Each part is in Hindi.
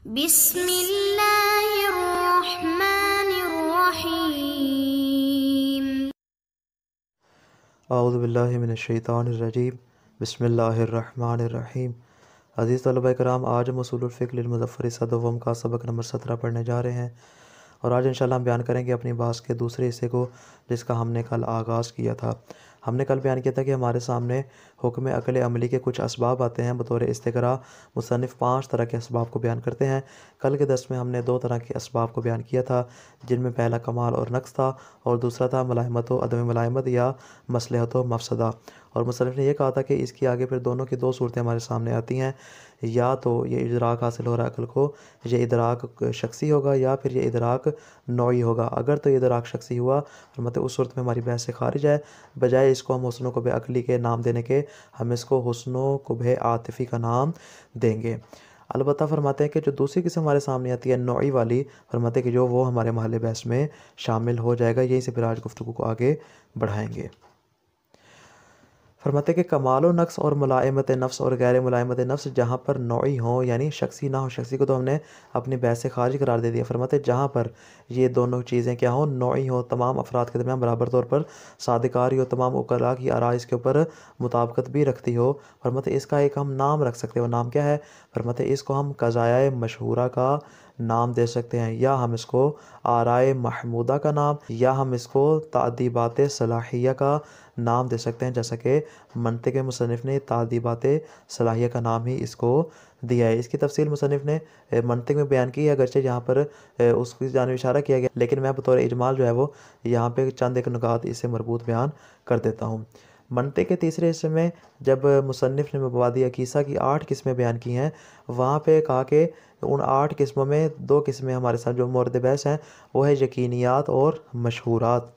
बिस्मिल्लाहिर्रहमानिर्रहीम। औज़ु बिल्लाहि मिनश्शैतानिर्रजीम। बिस्मिल्लाहिर्रहमानिर्रहीम। अज़ीज़ तलबा कराम, आज हम उसूलुल फ़िक़्ह लिल मुज़फ़्फ़र सदवम का सबक नंबर 17 पढ़ने जा रहे हैं और आज इंशाल्लाह हम बयान करेंगे अपनी बात के दूसरे हिस्से को, जिसका हमने कल आगाज़ किया था। हमने कल बयान किया था कि हमारे सामने हुक्म अक़ल अमली के कुछ असबाब आते हैं। बतौर इस्तिक़रा मुसन्निफ़ 5 तरह के असबाब को बयान करते हैं। कल के दर्स में हमने 2 तरह के असबाब को बयान किया था, जिनमें पहला कमाल और नक़्स था और दूसरा था मलाहिमत व अदम मलाहिमत या मसलहत व मफसदा। और मुसन्निफ़ ने यह कहा था कि इसकी आगे फिर दोनों की 2 सूरतें हमारे सामने आती हैं। या तो ये इदराक हासिल हो रहा है अक़ल को, ये इदराक शख्सी होगा या फिर ये इदराक नौई होगा। अगर तो ये इदराक शख्सी हुआ तो मतलब उस सूरत में हमारी बहस से खारिज है। बजाय इसको हम हुस्न कुबे अक़ली के नाम देने के, हम इसको हुस्न कुबे आतिफ़ी का नाम देंगे। अलबत्ता फरमाते हैं कि जो दूसरी किस्म हमारे सामने आती है नौई वाली, फरमाते हैं कि जो वो हमारे महल बहस में शामिल हो जाएगा। यहीं से फिर आज गुफ्तगू को आगे बढ़ाएंगे। फरमाते कि कमाल व नक़्स और मुलायमत नफ्स और गैर मुलायमत नफ्स जहाँ पर नौई हो यानी शख्सी ना हो, शख्सी को तो हमने अपनी बहस से खारिज करार दे दिया। फरमाते जहाँ पर ये दोनों चीज़ें क्या हो, नौई हो, तमाम अफराद के दरमियान बराबर तौर पर सादिकारी हो, तमाम उकला की आरा इसके ऊपर मुताबिकत भी रखती हो। फरमाते इसका एक हम नाम रख सकते हो। नाम क्या है? फरमाते इसको हम क़ज़ाया मशहूरा का नाम दे सकते हैं, या हम इसको आराए महमूदा का नाम, या हम इसको तादीबात सलाहिया का नाम दे सकते हैं। जैसा कि मंतिक़ मुसन्निफ़ ने तादीबात सलाहिया का नाम ही इसको दिया है। इसकी तफसील मुसन्निफ़ ने मंतिक़ में बयान की है, अगरचे यहाँ पर उसकी जानिब इशारा किया गया, लेकिन मैं बतौर इजमाल जो है वो यहाँ पे चंद एक नुकात इससे मरबूत बयान कर देता हूँ। मंतिक़ के तीसरे हिस्से में जब मुसन्निफ़ ने मबादी अकीसा की 8 किस्में बयान की हैं, वहाँ पे कहा कि उन 8 किस्मों में 2 किस्में हमारे साथ जो मोरद बहस हैं वो है यकीनियात और मशहूरात।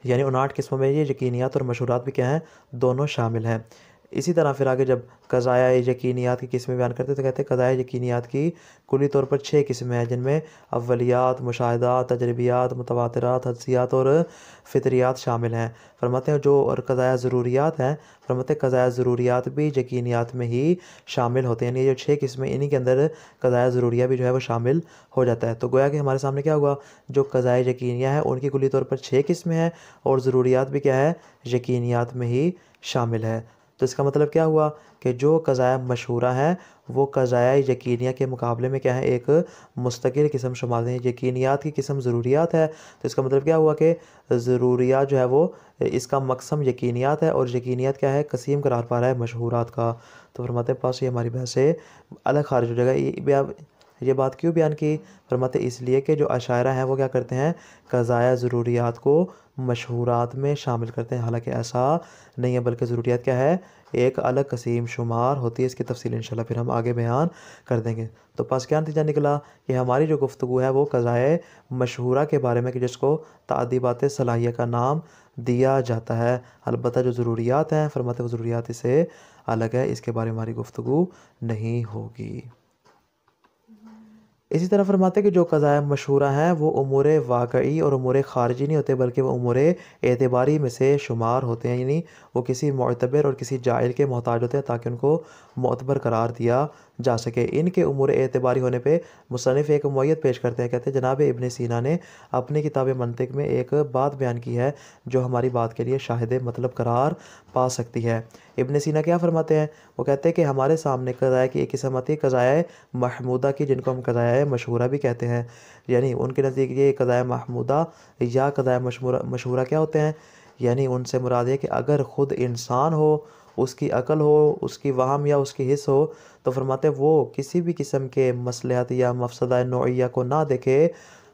यानी उन 8 किस्मों में ये यकीनियात और मशहूरात भी क्या हैं, दोनों शामिल हैं। इसी तरह फिर आगे जब क़ज़ाया यकीनियात की किस्में बयान करते तो कहते हैं क़ज़ाया यकीनियात की कुली तौर पर 6 किस्में हैं, जिनमें अव्वलियात, मुशाहिदात, तजरिबियात, मुतवातिरात, हदसियात और फ़ितरियात शामिल हैं। फरमाते हैं जो और क़ज़ाया ज़रूरियात हैं, फरमाते हैं क़ज़ाया ज़रूरियात भी यकीनियात में ही शामिल होते हैं। यानी ये जो 6 किस्में, इन्हीं के अंदर क़ज़ाया ज़रूरिया भी जो है वो शामिल हो जाता है। तो गोया कि हमारे सामने क्या हुआ, जो क़ज़ाया यकीनिया है उनकी कुली तौर पर 6 किस्में हैं और ज़रूरियात भी क्या है, यकीनियात में ही शामिल है। तो इसका मतलब क्या हुआ कि जो क़ज़ाया मशहूरा है वो क़ज़ाया यकीनिया के मुकाबले में क्या है, एक मुस्तकिल किस्म शुमार है। यकीनियात की किस्म ज़रूरियात है, तो इसका मतलब क्या हुआ कि ज़रूरियात जो है वो इसका मक़सम यकीनियात है और यकीनियात क्या है, कसीम करार पा रहा है मशहूरात का। तो फरमाते पास ये हमारी बहस से अलग खारिज हो जाएगा। ये बात क्यों बयान की? फरमाते इसलिए कि जो अशायरा हैं वो क्या करते हैं, क़ज़ाया ज़रूरियात को मशहूरात में शामिल करते हैं। हालांकि ऐसा नहीं है, बल्कि ज़रूरियात क्या है, एक अलग कसीम शुमार होती है। इसकी तफसील इंशाल्लाह फिर हम आगे बयान कर देंगे। तो पास क्या नतीजा निकला कि हमारी जो गुफ्तगू है वो क़ज़ाया मशहूरा के बारे में, कि जिसको तादीबात सलाहिया का नाम दिया जाता है। अलबत्ता जो ज़रूरियात हैं, फरमाते वो ज़रूरियात इससे अलग है, इसके बारे में हमारी गुफ्तगू नहीं होगी। इसी तरह फरमाते कि जो क़ज़ाया मशहूरा हैं वो उमूर वाक़ई और उमूर ख़ारिजी नहीं होते, बल्कि वो उमूर एतबारी में से शुमार होते हैं। यानी वो किसी मोतबर और किसी जाइल के मोहताज होते हैं ताकि उनको मोतबर करार दिया जा सके। इनके उमूर एतबारी होने पे मुसन्निफ़ एक मुय्यत पेश करते हैं। कहते हैं जनाब इब्न सीना ने अपनी किताब मंतिक़ में एक बात बयान की है जो हमारी बात के लिए शाहिद मतलब करार पा सकती है। इब्न सीना क्या फरमाते हैं? वो कहते हैं कि हमारे सामने क़ज़ाया की एक किस्म आती है क़ज़ाया महमूदा की, जिनको हम क़ज़ाया मशहूरा भी कहते हैं। यानी उनके नज़दीक ये क़ज़ाया महमूदा या क़ज़ाया मशहूरा क्या होते हैं, यानी उनसे मुराद है कि अगर ख़ुद इंसान हो, उसकी अक़ल हो, उसकी वहम या उसकी हिस्स हो, तो फरमाते वो किसी भी किस्म के मसलहत या मफसदा नौइया को ना देखे।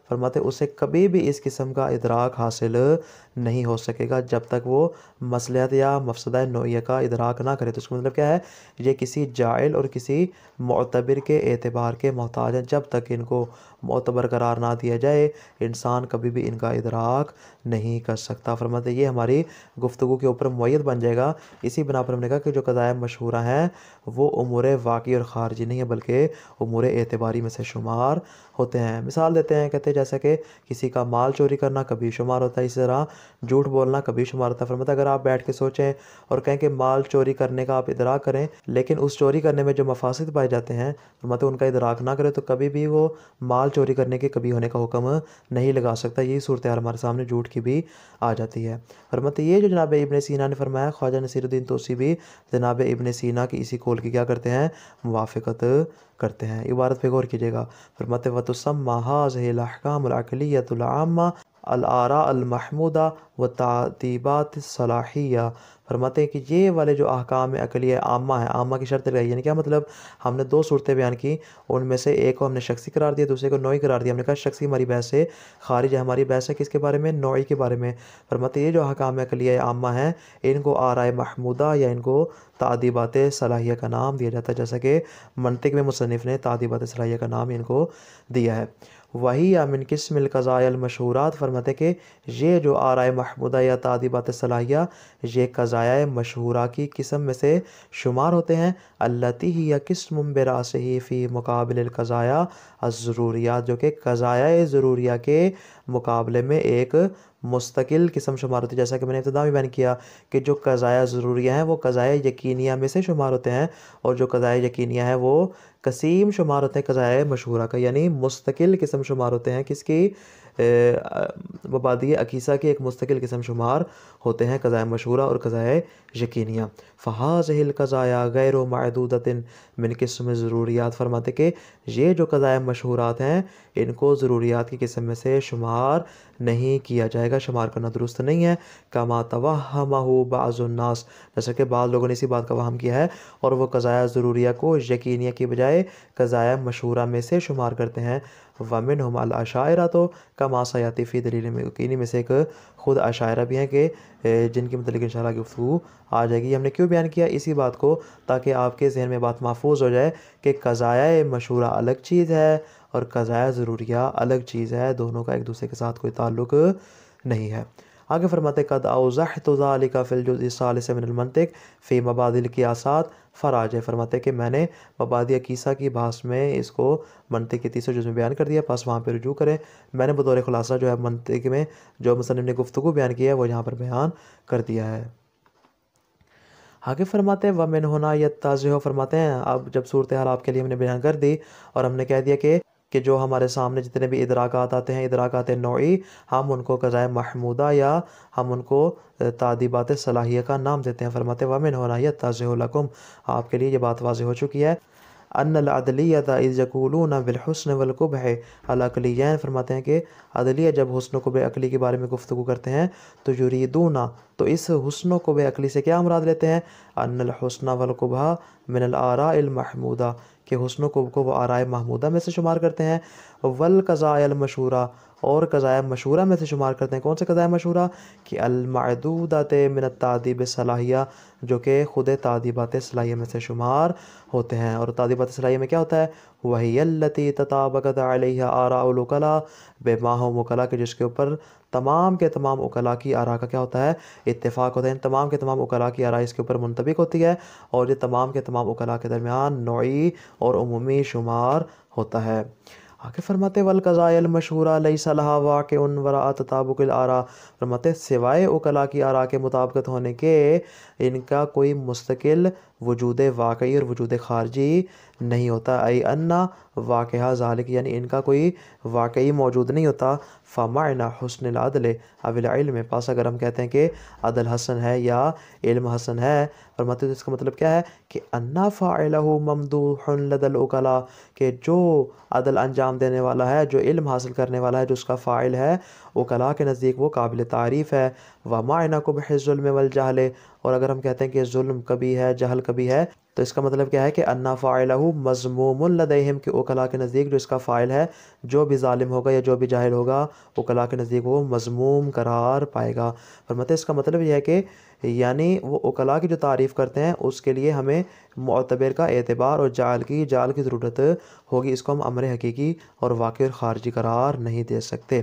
फरमाते उसे कभी भी इस किस्म का इदराक हासिल नहीं हो सकेगा जब तक वो मसलहत या मफसदा नौइया का इदराक ना करे। तो इसका मतलब क्या है, ये किसी जाइल और किसी मोतबर के एतबार के मोहताज हैं। जब तक इनको मोतबर करार ना दिया जाए, इंसान कभी भी इनका इदराक नहीं कर सकता। फरमाते ये हमारी गुफ्तगू के ऊपर मुय्यद बन जाएगा। इसी बिना पर हमने कहा कि जो क़ज़ाया मशहूरा हैं वो उमूर वाक़ई और ख़ारिजी नहीं है, बल्कि उमूर एतबारी में से शुमार होते हैं। मिसाल देते हैं, कहते हैं जैसा कि किसी का माल चोरी करना कभी शुमार होता है, इसी तरह झूठ बोलना कभी शुमार होता है। फरमाते अगर आप बैठ के सोचें और कहें कि माल चोरी करने का आप इदराक करें, लेकिन उस चोरी करने में जो मफासिद पाए जाते हैं फरमाते उनका इदराक ना करें, तो कभी भी वो माल चोरी करने के कभी होने का हुक्म नहीं लगा सकता। यही सूरत हाल हमारे सामने झूठ की भी आ जाती है। फरमाते ये जो जनाब इब्ने सीना ने फरमाया, ख्वाजा नसीरुद्दीन तूसी भी जनाब इब्ने सीना की इसी कौल की क्या करते हैं, मुवाफ़क़त करते हैं। इबारत पे गौर कीजिएगा। फरमाते वतुसम्मा हाज़िहिल अहकामुल अक़लिय्यतुल आम्मा अल आरा अल महमूदा व तादीबात सलाहिया। फरमाते हैं कि ये वाले जो अहकाम अक़लिया आम्मा है, आम्मा की शर्त लगाई, यानी क्या मतलब, हमने दो सूरतें बयान की, उनमें से एक को हमने शख्सी करार दिया, दूसरे को नौई करार दिया। हमने कहा शख्सी हमारी बहस से खारिज है, हमारी बहस है किसके बारे में, नौई के बारे में। फरमाते ये जो अहकाम अक़लिया आम्मा हैं, इनको आराए महमूदा या इनको तादीबात सलाहिया का नाम दिया जाता है, जैसा कि मंतिक में मुसन्निफ़ ने तादीबात सलाहिया का नाम इनको दिया है। वही अमिन किस्मिल क़ज़ायल मशहूरात। फरमाते कि ये जो आराए महमूदा या तादीबात सलाहिया, ये क़ज़ाया मशहूरा की किस्म में से शुमार होते हैं। अल्लती ही या किस्म बिरासिही फ़ी मुकाबिल क़ज़ाया अज़रूरियात, जो कि क़ज़ाया ज़रूरिया के मुकाबले में एक मुस्तकिल किस्म शुमार होती है। जैसा कि मैंने इब्तिदा में बयान किया कि जो क़ज़ाया ज़रूरिया हैं वो क़ज़ाया यकीनिया में से शुमार होते हैं, और जो क़ज़ाया यकीनिया है वो कसीम शुमार होते हैं क़ज़ाया मशहूरा का, यानी मुस्तकिल किस्म शुमार होते हैं किसकी, मबादी अकीसा की एक मुस्तकिल किस्म शुमार होते हैं क़ज़ाया मशहूरा और क़ज़ाया यकीनिया। फ़हाज़िहिल क़ज़ाया गैर मअदूदतिन मिन किस्म ज़रूरियात। फरमाते कि ये जो क़ज़ाया मशहूरात हैं इनको ज़रूरियात की किस्म में से शुमार नहीं किया जाएगा, शुमार करना दुरुस्त नहीं है। कमा तवहमहु बाज़ुन्नास, जैसे कि बाद लोगों ने इसी बात का वहम किया है और वो क़ज़ाया ज़रूरिया को यकीनिया की बजाय क़ज़ाया मशहूरा में से शुमार करते हैं। वमिनहुम अल अशाइरा, तो कमा सयाती फ़ी दलील में यकीनी में से एक ख़ुद अशाइरा भी हैं कि जिनकी मतलब इंशाअल्लाह गुफ्तगू आ जाएगी। हमने क्यों बयान किया इसी बात को, ताकि आपके जहन में बात महफूज हो जाए कि क़ज़ाया मशहूरा अलग चीज़ है और क़ज़ाया ज़रूरिया अलग चीज़ है, दोनों का एक दूसरे के साथ कोई ताल्लुक़ नहीं है। आगे फरमाते कद औज़हतु ज़ालिका फ़िल जुज़इ सालिस मिनल मंतिक़ फ़ी मबादिल क़ियासात फ़राज। फरमाते कि मैंने मबादी क़ीसा की बहस में इसको मंतिक़ के तीसरे जुज़ में बयान कर दिया, बस वहाँ पर रुजू करें। मैंने बतौर ख़ुलासा जो है मंतिक़ में जो मुसन्निफ़ ने गुफ्तगू बयान की है वो यहाँ पर बयान कर दिया है। आगे फरमाते हैं वमिन होना यत्ताज़िहु। फरमाते हैं अब जब सूरत हाल आपके लिए हमने बयान कर दी और हमने कह दिया कि जो हमारे सामने जितने भी इदराकात आते हैं, इदराकात नौई, हम उनको क़ज़ाया महमूदा या हम उनको तादीबात सलाहिया का नाम देते हैं। फरमाते वमिन होना यत्ताज़िहु लकुम, आपके लिए ये बात वाज़ेह हो चुकी है। अन्नल अदलियता इज़ यक़ूलूना बिल हुस्न वल क़ुबह अल अक़लियैन। फरमाते हैं कि अदलिया जब हुस्न क़ुबह अक़ली के बारे में गुफ्तगू करते हैं तो युरीदूना, तो इस हुस्न क़ुबह अक़ली से क्या मुराद लेते हैं, अन्नल हुस्न वल क़ुबह मिनल आराइल महमूदा, कि हुस्न क़ुबह को वो आराए महमूदा में से शुमार करते हैं। वल क़ज़ायल मशहूरा, और क़ज़ाया मशहूरा में से शुमार करते हैं। कौन से क़ज़ाया मशहूरा, कि अल मअदूदत मिनत तादीब सलाहिया, जो कि ख़ुद तादीबात सलाहिया में से शुमार होते हैं। और तादीबात सलाहिया में क्या होता है, वही अल्लती तताबकत अलैहा आराउल उकला बेमाहुम उकला, के जिसके ऊपर तमाम के तमाम उकला की आरा का क्या होता है, इत्तेफाक होता है। इन तमाम के तमाम उकला की आरा इसके ऊपर मुंतबिक होती है और ये तमाम के तमाम उकला के दरमियान नौई और उमूमी शुमार होता है। आगे फरमाते वल क़ज़ायल मशहूरा लैसा लहा वाक़िउन वरा तताबुकुल आरा। फरमाते सिवाय उकला की आरा के मुताबिकत होने के इनका कोई मुस्तकिल वजूद वाक़ई और वजूद ख़ारजी नहीं होता। आई अन्ना वाक़या ज़ालिक, यानी इनका कोई वाक़ई मौजूद नहीं होता। फ़माअना हुस्निल अदल अविल इल्म, पास अगर हम कहते हैं कि अदल हसन है या इल्म हसन है, फरमाते तो इसका मतलब क्या है कि अन्ना फ़ाइलहु ममदूहुन लदल उकला, कि जो अदल अंजाम देने वाला है, जो इल्म हासिल करने वाला है, जो उसका फ़ाइल है, उकला के नज़दीक वो काबिल तारीफ़ है। व मायना कुबह ज़ुल्म वल जहल, और अगर हम कहते हैं कि जुल्म कभी है जहल कभी है, तो इसका मतलब क्या है कि अन्ना फ़ाइलहु मज़मूमुन लदैहिम, कि उकला के नज़दीक जो इसका फ़ाइल है, जो भी ज़ालिम होगा या जो भी जाहिल होगा, उकला के नज़दीक वो मज़मूम करार पाएगा। फरमाते इसका मतलब यह है कि यानी वो उकला की जो तारीफ़ करते हैं उसके लिए हमें मुअतबर का एतबार और जाल की ज़रूरत होगी। इसको हम अमर हकीकी और वाक़ई और ख़ारजी करार नहीं दे सकते।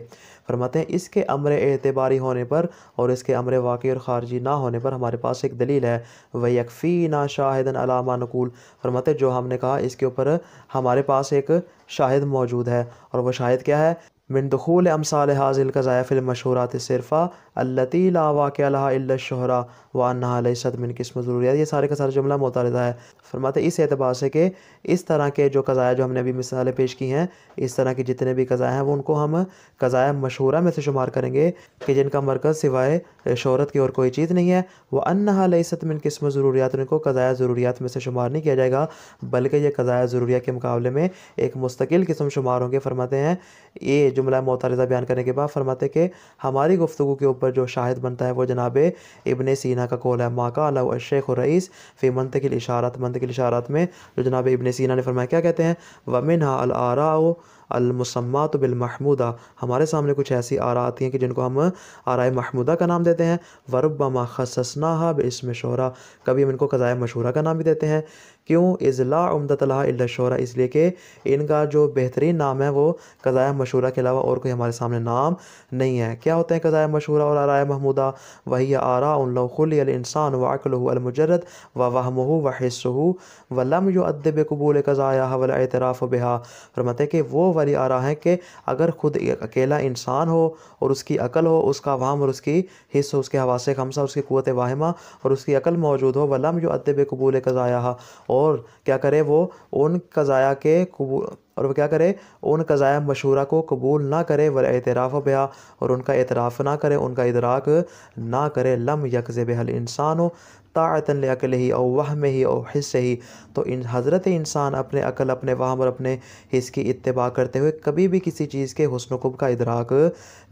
फरमाते हैं इसके अमर एतबारी होने पर और इसके अमर वाक़ई और ख़ारजी ना होने पर हमारे पास एक दलील है, वह यकफ़ीना शाहिदन अला मा नक़ूल। फरमाते जो हमने कहा इसके ऊपर हमारे पास एक शाहिद मौजूद है, और वह शाहिद क्या है, मिन दुख़ूल अमसाल हाज़िल क़ज़ाया फ़िल मशहूरात सिरफ़ा अल्लती ला वाक़िअ लहा इल्ला शुहरा व अन्नहा लैसत मिन किस्म ज़रूरियात। ये सारे का सारा जुमला मुतारिदा है। फरमाते इस एतबार से कि इस तरह के जो क़ज़ाया जो हमने अभी मिसालें पेश की हैं, इस तरह के जितने भी क़ज़ाया हैं वो उनको हम क़ज़ाया मशहूरा में से शुमार करेंगे कि जिनका मरकज़ सिवाय शोहरत की और कोई चीज़ नहीं है। व अन्नहा लैसत मिन किस्म ज़रूरियात, इनको क़ज़ाया ज़रूरियात में से शुमार नहीं किया जाएगा, बल्कि ये क़ज़ाया ज़रूरिया के मुकाबले में एक मुस्तकिल किस्म शुमार होंगे। फरमाते हैं ये जुमला मुतारिदा बयान करने के बाद फरमाते कि हमारी गुफ्तगू के ऊपर जो शाहिद बनता है वो जनाब इब्ने सीना का कौल है। मा क़ाला अश-शेख़ रईस फ़ी मंतिक़िल इशारात, मंतिक़िल इशारात में जो जनाब इब्ने सीना ने फरमाया, क्या कहते हैं, व मिन्हा अल आराउ अल मुसम्मात बिल महमूदा, हमारे सामने कुछ ऐसी आरा आती हैं कि जिनको हम आराए महमूदा का नाम देते हैं। व रुब्बमा खस्ससनाहा बिस्म शोहरा, कभी हम इनको क़ज़ाया मशहूरा का नाम भी देते हैं। क्यों? इज़ ला उम्दत लहा इल्ला शोहरा, इसलिए कि इनका जो बेहतरीन नाम है वो क़ज़ाया मशहूरा के अलावा और कोई हमारे सामने नाम नहीं है। क्या होते हैं क़ज़ाया मशहूरा और आराए महमूदा? वही आरा उन लौ खुलियल इंसान व अक़लुहु अल मुजर्रद व वहमुहु व हिस्सुहु व लम युअद्दब बिक़बूल क़ज़ायाहा वल इतराफ़ बिहा। फरमाते हैं कि वो वाली आरा है कि अगर खुद अकेला इंसान हो और उसकी अकल हो, उसका वहम और उसकी हिस्स, उसके हवासे खमसा, उसकी क़ुव्वत वाहिमा और उसकी अकल मौजूद हो, वलम युअद्दब बिक़बूल क़ज़ायाहा, और क्या करे वो उन क़ज़ाया के और वो क्या करे उन क़ज़ाया मशहूरा को कबूल ना करे, वल इतराफ़ बिहा, और उनका एतराफ़ ना करे, उनका इदराक ना करे। लम यक़ज़ बिहल इंसानो ताअतन लिअक़लिही औ वहमिही औ हिस्सिही, तो इन हज़रत इंसान अपने अकल, अपने वहम और अपने हिस्स की इत्तिबा करते हुए कभी भी किसी चीज़ के हुस्न व क़ुब्ह का इदराक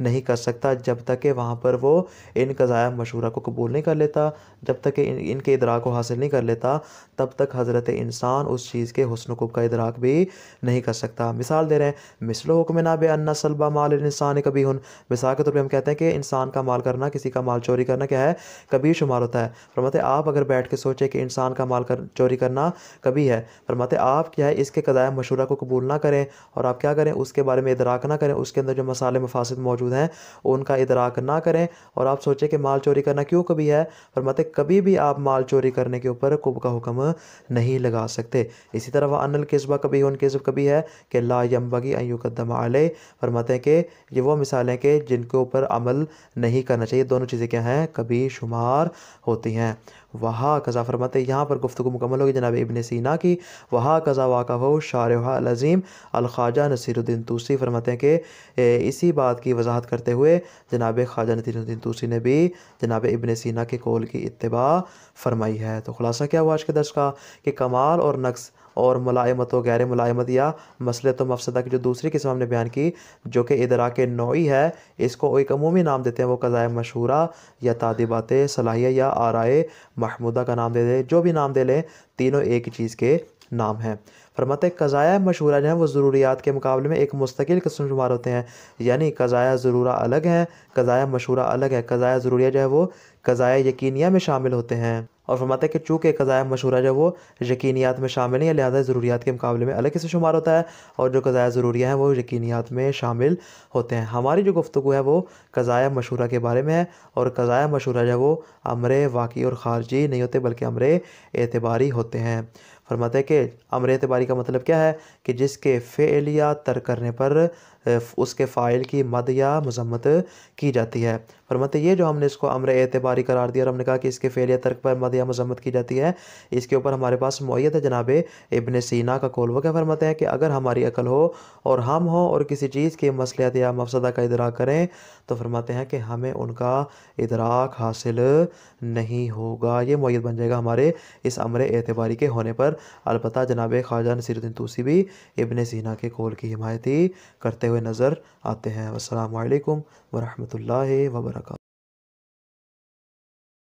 नहीं कर सकता जब तक कि वहाँ पर वो इन क़ज़ाया मशहूरा को कबूल नहीं कर लेता, जब तक कि इनके इदराक को हासिल नहीं कर लेता, तब तक हज़रत इंसान उस चीज़ के हुस्न व क़ुब्ह का इदराक भी नहीं कर सकता। मिसाल दे रहे हैं, मिसलो हुक्मिना बिअन्ना सल्बा माल इंसान कबीहुन, मिसाल के तौर पर हम कहते हैं कि इंसान का माल करना, किसी का माल चोरी करना क्या है, कभी शुमार होता है। फरमाते आप अगर बैठ के सोचें कि इंसान का माल चोरी करना कभी है, फरमाते आप क्या है इसके क़ज़ाया मशहूरा को कबूल ना करें और आप क्या करें उसके बारे में इदराक ना करें, उसके अंदर जो मसाले मफासिद मौजूद हैं उनका इदराक ना करें, और आप सोचें कि माल चोरी करना क्यों कभी है, फरमाते कभी भी आप माल चोरी करने के ऊपर कुब का हुक्म नहीं लगा सकते। इसी तरह वह अनल किस्बा कभी उन किस्ब कभी है कि ला यंबगी अन युक़द्दम अलैह, फरमाते हैं कि ये वो मिसालें कि जिनके ऊपर अमल नहीं करना चाहिए, दोनों चीज़ें क्या हैं, कभी शुमार होती हैं। वहाँ कज़ा, फरमाते यहाँ पर गुफ्तगू मुकम्मल होगी जनाब इब्ने सीना की। वहाँ कज़ा वाक़फ़हु शारिह अल अज़ीम अल ख़्वाजा नसीरुद्दीन तूसी, फरमाते हैं कि इसी बात की वजाहत करते हुए जनाब ख़्वाजा नसीरुद्दीन तूसी ने भी जनाब इब्ने सीना के कौल की इत्तिबा फरमाई है। तो खुलासा क्या हुआ आज के दर्स का कि कमाल और नक्स और मुलायमत व गैर मुलायमत या मसलत व मफसदा की जो दूसरी किस्म हमने बयान की, जो कि इदराक नौई है, इसको एक अमूमी नाम देते हैं, वो क़ज़ाया मशहूरा या तादिबात सलाहिया या आराए महमूदा का नाम दे दे, जो भी नाम दे लें, तीनों एक ही चीज़ के नाम हैं। फरमाते क़ज़ाया मशहूरा जो है वो ज़रूरियात के मुकाबले में एक मुस्तकिल किस्म शुमार होते हैं, यानी क़ज़ाया ज़रूरा अलग हैं, क़ज़ाया मशहूरा अलग है। क़ज़ाया ज़रूरिया जो है वो क़ज़ाया यकीनिया में शामिल होते हैं, और फरमाते हैं कि चूँकि क़ज़ाया मशहूरा जो है वो यकीनियात में शामिल नहीं है, लिहाजा ज़रूरियात के मुकाबले में अलग किस्म शुमार होता है, और जो क़ज़ाया ज़रूरिया हैं वो यकीनियात में शामिल होते हैं। हमारी जो गुफ्तगू है वो क़ज़ाया मशहूरा के बारे में है, और क़ज़ाया मशहूरा जो है वो अम्र वाक़ई और ख़ारिजी नहीं होते बल्कि अम्र एतबारी होते हैं। फरमाते हैं कि अम्र एतबारी का मतलब क्या है कि जिसके फ़ेल या तर्क करने पर उसके फ़ाइल की मद या मज़म्मत की जाती है। फरमाते ये जो हमने इसको अम्र एतबारी करार दिया और हमने कहा कि इसके फ़ेल या तर्क पर मद या मज़म्मत की जाती है, इसके ऊपर हमारे पास मुअय्यद है जनाब इब्ने सीना का कौल। वो क्या फरमाते हैं कि अगर हमारी अकल हो और हम हों और किसी चीज़ के मसलहत या मफसदा का इदराक करें, तो फरमाते हैं कि हमें उनका इदराक हासिल नहीं होगा। ये मुअय्यद बन जाएगा हमारे इस अम्र एतबारी के होने पर। अलबत्ता जनाब ख़्वाजा नसीरुद्दीन तूसी भी इब्ने सीना के कौल की हिमायत करते हुए नज़र आते हैं। अस्सलामु अलैकुम व रहमतुल्लाहि व बरकातहू।